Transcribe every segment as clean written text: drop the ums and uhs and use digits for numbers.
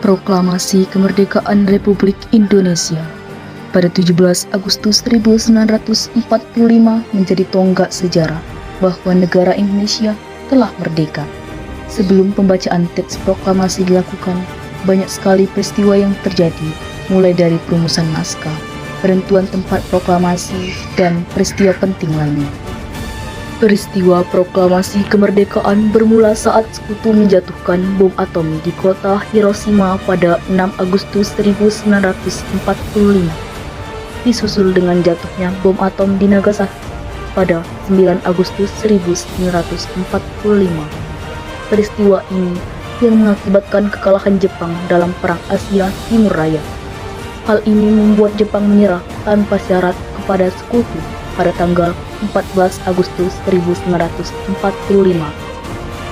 Proklamasi Kemerdekaan Republik Indonesia pada 17 Agustus 1945 menjadi tonggak sejarah bahwa negara Indonesia telah merdeka. Sebelum pembacaan teks proklamasi dilakukan, banyak sekali peristiwa yang terjadi, mulai dari perumusan naskah, penentuan tempat proklamasi, dan peristiwa penting lainnya. Peristiwa proklamasi kemerdekaan bermula saat Sekutu menjatuhkan bom atom di kota Hiroshima pada 6 Agustus 1945. Disusul dengan jatuhnya bom atom di Nagasaki pada 9 Agustus 1945. Peristiwa ini yang mengakibatkan kekalahan Jepang dalam Perang Asia Timur Raya. Hal ini membuat Jepang menyerah tanpa syarat kepada Sekutu pada tanggal 14 Agustus 1945.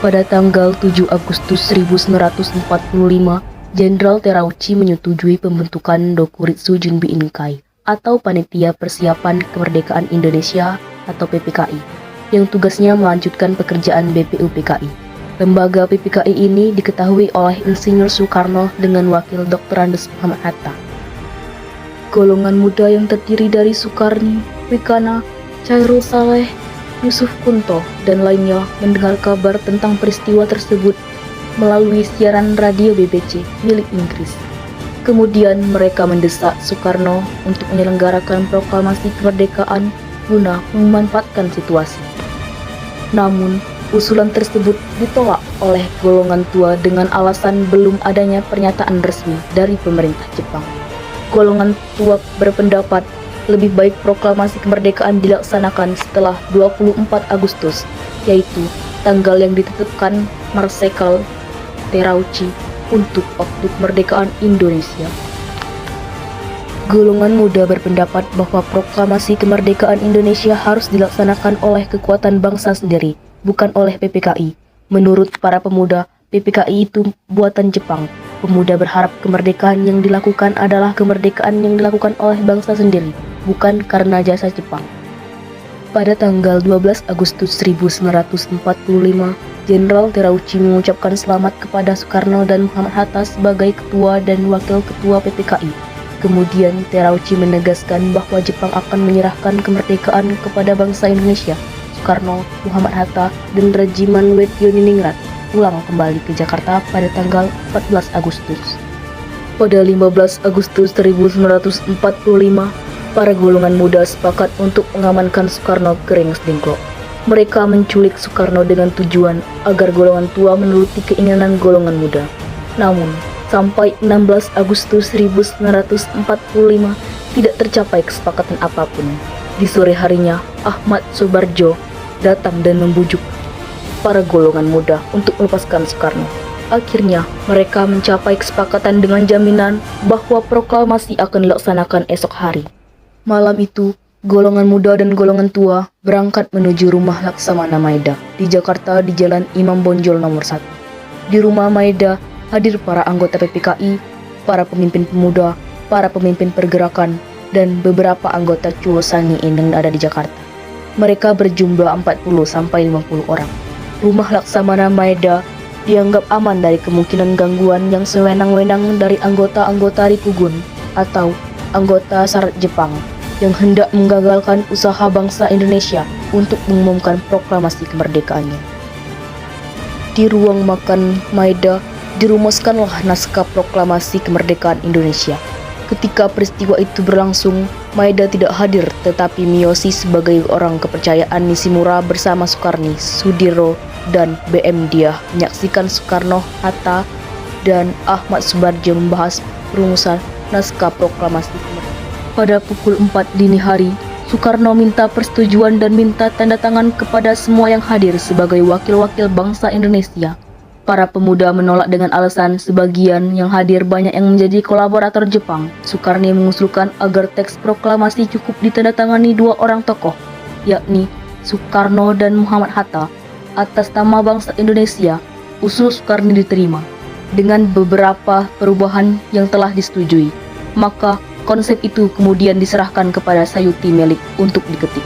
Pada tanggal 7 Agustus 1945, Jenderal Terauchi menyetujui pembentukan Dokuritsu Junbi Inkai atau Panitia Persiapan Kemerdekaan Indonesia atau PPKI, yang tugasnya melanjutkan pekerjaan BPUPKI. Lembaga PPKI ini diketahui oleh Insinyur Soekarno dengan wakil Dr. Andes Muhammad Hatta. Golongan muda yang terdiri dari Soekarni, Wikana, Chairul Saleh, Yusuf Kunto, dan lainnya mendengar kabar tentang peristiwa tersebut melalui siaran radio BBC milik Inggris. Kemudian mereka mendesak Soekarno untuk menyelenggarakan proklamasi kemerdekaan guna memanfaatkan situasi. Namun, usulan tersebut ditolak oleh golongan tua dengan alasan belum adanya pernyataan resmi dari pemerintah Jepang. Golongan tua berpendapat lebih baik proklamasi kemerdekaan dilaksanakan setelah 24 Agustus, yaitu tanggal yang ditetapkan Marsekal Terauchi untuk waktu kemerdekaan Indonesia. Golongan muda berpendapat bahwa proklamasi kemerdekaan Indonesia harus dilaksanakan oleh kekuatan bangsa sendiri, bukan oleh PPKI. Menurut para pemuda, PPKI itu buatan Jepang. Pemuda berharap kemerdekaan yang dilakukan adalah kemerdekaan yang dilakukan oleh bangsa sendiri, bukan karena jasa Jepang. Pada tanggal 12 Agustus 1945, Jenderal Terauchi mengucapkan selamat kepada Soekarno dan Muhammad Hatta sebagai ketua dan wakil ketua PPKI. Kemudian Terauchi menegaskan bahwa Jepang akan menyerahkan kemerdekaan kepada bangsa Indonesia. Soekarno, Muhammad Hatta, dan Regimen Leningrad pulang kembali ke Jakarta pada tanggal 14 Agustus. Pada 15 Agustus 1945, para golongan muda sepakat untuk mengamankan Soekarno ke Rengas Dengklok. Mereka menculik Soekarno dengan tujuan agar golongan tua menuruti keinginan golongan muda. Namun, sampai 16 Agustus 1945 tidak tercapai kesepakatan apapun. Di sore harinya, Ahmad Soebardjo datang dan membujuk para golongan muda untuk melepaskan Soekarno. Akhirnya, mereka mencapai kesepakatan dengan jaminan bahwa proklamasi akan dilaksanakan esok hari. Malam itu, golongan muda dan golongan tua berangkat menuju rumah Laksamana Maeda di Jakarta di Jalan Imam Bonjol nomor 1. Di rumah Maeda hadir para anggota PPKI, para pemimpin pemuda, para pemimpin pergerakan, dan beberapa anggota Chuo Sangi yang ada di Jakarta. Mereka berjumlah 40-50 orang. Rumah Laksamana Maeda dianggap aman dari kemungkinan gangguan yang sewenang-wenang dari anggota-anggota Rikugun atau anggota syarat Jepang yang hendak menggagalkan usaha bangsa Indonesia untuk mengumumkan proklamasi kemerdekaannya. Di ruang makan Maeda dirumuskanlah naskah proklamasi kemerdekaan Indonesia. Ketika peristiwa itu berlangsung, Maeda tidak hadir, tetapi Miyoshi sebagai orang kepercayaan Nishimura bersama Soekarni, Sudirro, dan BM Diah menyaksikan Soekarno, Hatta, dan Ahmad Soebardjo membahas perumusan naskah proklamasi kemerdekaan. Pada pukul 4 dini hari, Soekarno minta persetujuan dan minta tanda tangan kepada semua yang hadir sebagai wakil-wakil bangsa Indonesia. Para pemuda menolak dengan alasan sebagian yang hadir banyak yang menjadi kolaborator Jepang. Soekarno mengusulkan agar teks proklamasi cukup ditandatangani dua orang tokoh, yakni Soekarno dan Muhammad Hatta, atas nama bangsa Indonesia. Usul Soekarno diterima dengan beberapa perubahan yang telah disetujui. Maka konsep itu kemudian diserahkan kepada Sayuti Melik untuk diketik.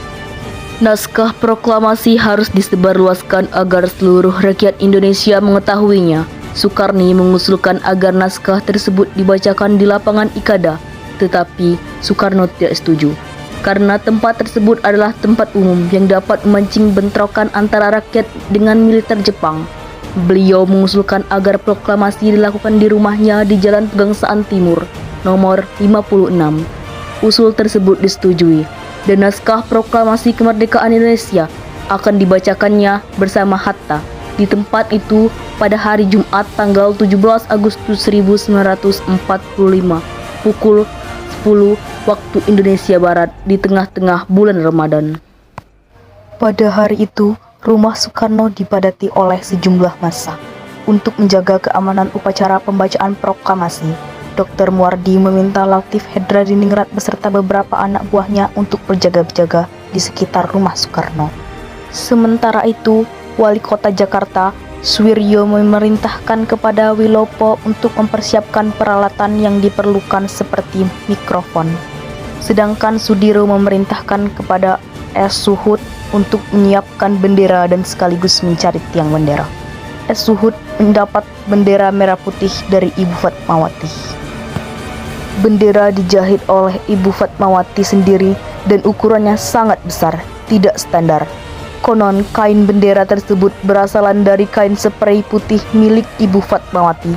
Naskah proklamasi harus disebarluaskan agar seluruh rakyat Indonesia mengetahuinya. Soekarni mengusulkan agar naskah tersebut dibacakan di lapangan Ikada, tetapi Soekarno tidak setuju. Karena tempat tersebut adalah tempat umum yang dapat memancing bentrokan antara rakyat dengan militer Jepang. Beliau mengusulkan agar proklamasi dilakukan di rumahnya di Jalan Pegangsaan Timur, nomor 56. Usul tersebut disetujui, dan naskah proklamasi kemerdekaan Indonesia akan dibacakannya bersama Hatta di tempat itu pada hari Jumat tanggal 17 Agustus 1945 pukul 10 waktu Indonesia Barat di tengah-tengah bulan Ramadan. Pada hari itu, rumah Soekarno dipadati oleh sejumlah massa. Untuk menjaga keamanan upacara pembacaan proklamasi, Dr. Muardi meminta Latif Hedradiningrat beserta beberapa anak buahnya untuk berjaga-jaga di sekitar rumah Soekarno. Sementara itu, Wali Kota Jakarta, Suwiryo, memerintahkan kepada Wilopo untuk mempersiapkan peralatan yang diperlukan seperti mikrofon. Sedangkan Sudiro memerintahkan kepada S. Suhut untuk menyiapkan bendera dan sekaligus mencari tiang bendera. S. Suhut mendapat bendera merah putih dari Ibu Fatmawati. Bendera dijahit oleh Ibu Fatmawati sendiri dan ukurannya sangat besar, tidak standar. Konon kain bendera tersebut berasalan dari kain sprei putih milik Ibu Fatmawati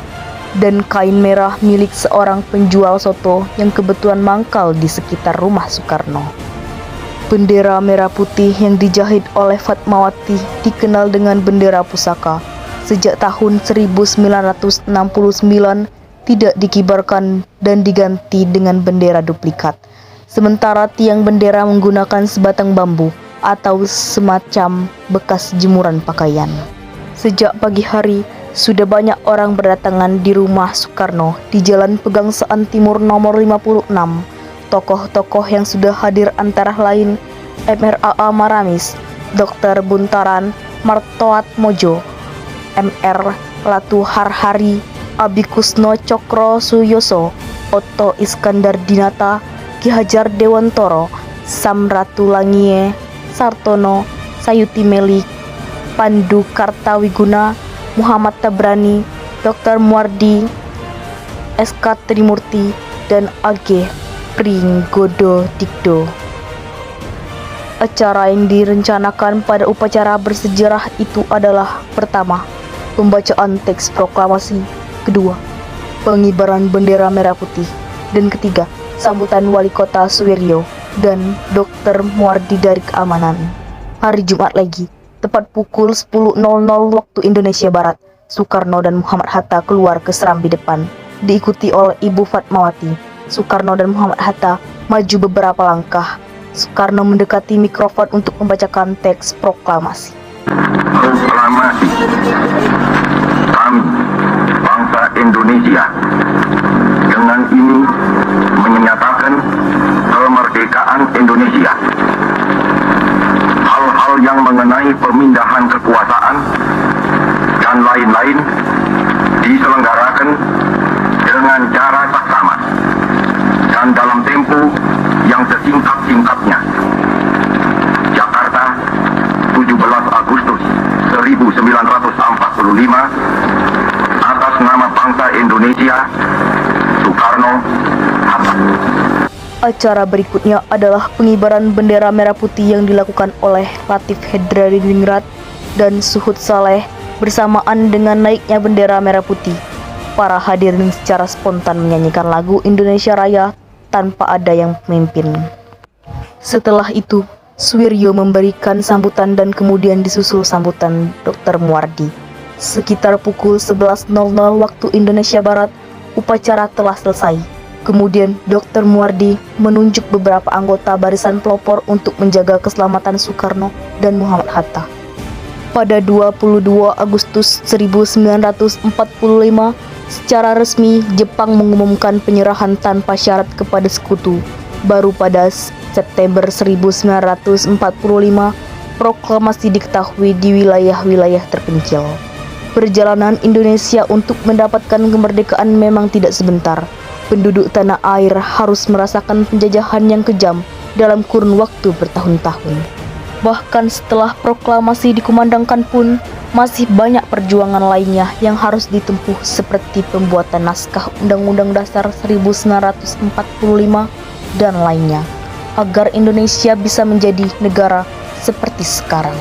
dan kain merah milik seorang penjual soto yang kebetulan mangkal di sekitar rumah Soekarno. Bendera merah putih yang dijahit oleh Fatmawati dikenal dengan bendera pusaka. Sejak tahun 1969 tidak dikibarkan dan diganti dengan bendera duplikat. Sementara tiang bendera menggunakan sebatang bambu atau semacam bekas jemuran pakaian. Sejak pagi hari, sudah banyak orang berdatangan di rumah Soekarno di Jalan Pegangsaan Timur nomor 56. Tokoh-tokoh yang sudah hadir antara lain MRAA Maramis, Dr. Buntaran Martoat Mojo, MR Latu Harhari, Abikusno Cokro Suyoso, Otto Iskandar Dinata, Ki Hajar Dewantoro, Samratulangie Sartono, Sayuti Melik, Pandu Kartawiguna, Muhammad Tabrani, Dr. Muardi, SK Trimurti, dan AG Pringgodo Dikdo. Acara yang direncanakan pada upacara bersejarah itu adalah: pertama, pembacaan teks proklamasi; kedua, pengibaran bendera merah putih; dan ketiga, sambutan Wali Kota Suwiryo dan Dr. Muardi dari keamanan. Hari Jumat lagi, tepat pukul 10.00 waktu Indonesia Barat, Soekarno dan Muhammad Hatta keluar ke serambi depan, diikuti oleh Ibu Fatmawati. Soekarno dan Muhammad Hatta maju beberapa langkah. Soekarno mendekati mikrofon untuk membacakan teks proklamasi. Proklamasi kami, bangsa Indonesia, dengan ini menyatakan kemerdekaan Indonesia. Hal-hal yang mengenai pemindahan kekuasaan dan lain-lain diselenggarakan dengan cara saksama dan dalam tempo yang sesingkat-singkatnya. Jakarta, 17 Agustus 1945, atas nama bangsa Indonesia, Soekarno, Hatta. Acara berikutnya adalah pengibaran bendera merah putih yang dilakukan oleh Latif Hedradiningrat dan Suhut Saleh bersamaan dengan naiknya bendera merah putih. Para hadirin secara spontan menyanyikan lagu Indonesia Raya tanpa ada yang memimpin. Setelah itu, Suwiryo memberikan sambutan dan kemudian disusul sambutan Dr. Muardi. Sekitar pukul 11.00 waktu Indonesia Barat, upacara telah selesai. Kemudian Dr. Muardi menunjuk beberapa anggota barisan pelopor untuk menjaga keselamatan Soekarno dan Muhammad Hatta. Pada 22 Agustus 1945, secara resmi Jepang mengumumkan penyerahan tanpa syarat kepada sekutu. Baru pada September 1945, proklamasi diketahui di wilayah-wilayah terpencil. Perjalanan Indonesia untuk mendapatkan kemerdekaan memang tidak sebentar. Penduduk tanah air harus merasakan penjajahan yang kejam dalam kurun waktu bertahun-tahun. Bahkan setelah proklamasi dikumandangkan pun, masih banyak perjuangan lainnya yang harus ditempuh seperti pembuatan naskah Undang-Undang Dasar 1945 dan lainnya, agar Indonesia bisa menjadi negara seperti sekarang.